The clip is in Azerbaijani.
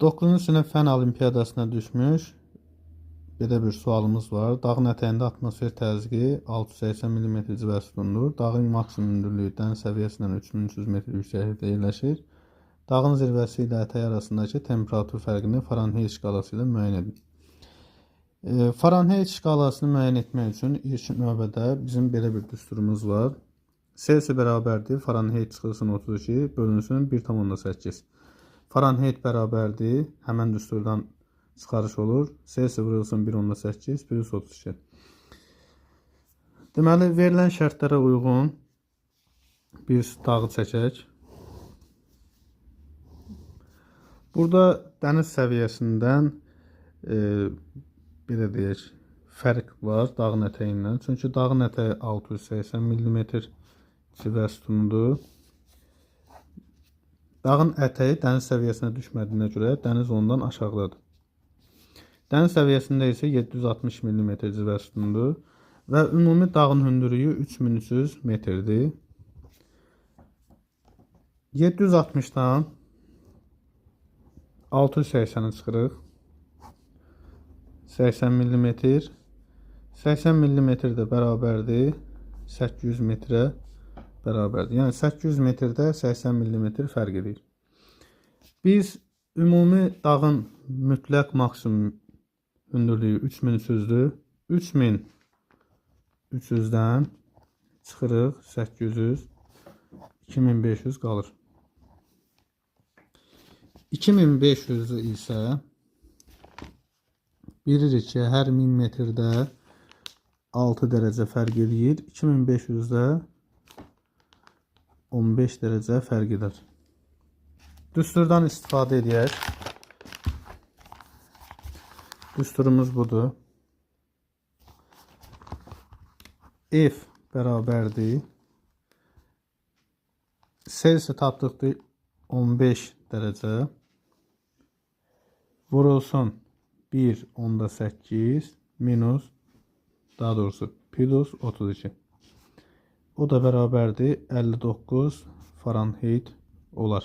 9-cu sinif fen olimpiyadasına düşmüş belə bir sualımız var. Dağın ətəyində atmosfer təzyiqi 680 mm civə sütundur. Dağın maksimum hündürlüyü dəniz səviyyəsindən 3300 metr yüksəklikdə yerləşir. Dağın zirvəsi ilə ətəyi arasındakı temperatur fərqini Fahrenheit şkalası ilə müəyyən edin. Fahrenheit şkalasını müəyyən etmək üçün ilk növbədə bizim belə bir düsturumuz var. Celsius bərabərdir Fahrenheit çıxılsın 32 bölünsün 1,8. Fahrenheit bərabərdir, həmən düsturdan çıxarış olur. Celsius vurulsun 1,8 plus 32. Deməli, verilən şərtlərə uyğun bir dağı çəkək. Burada dəniz səviyyəsindən belə deyək, fərq var dağın ətəyindən. Çünki dağın ətəyi 680 mm civə sütunudur. Dağın ətəyi dəniz səviyyəsinə düşmədiyinə görə dəniz ondan aşağıdadır. Dəniz səviyyəsində isə 760 mm civə sütunudur və ümumi dağın hündürlüyü 3300 metrdir. 760-dan 680-i çıxırıq. 80 mm. 80 mm də bərabərdir 800 metrə bərabərdir. Yəni 800 metrdə 80 mm fərq edir. Biz ümumi dağın mütləq maksimum hündürlüyü 3300-dür. 3300-dən çıxırıq 800, 2500 qalır. 2500-ü isə bilirik ki, hər 1000 metrdə 6 dərəcə fərq edir. 2500-də 15 dərəcə fərq edər. Düsturdan istifadə edək. Düsturumuz budur. F bərabərdir. Celsius tapdıqdır 15 dərəcə. Vurulsun 1,8 minus, daha doğrusu plus 32. O da bərabərdir 59 Fahrenheit olar.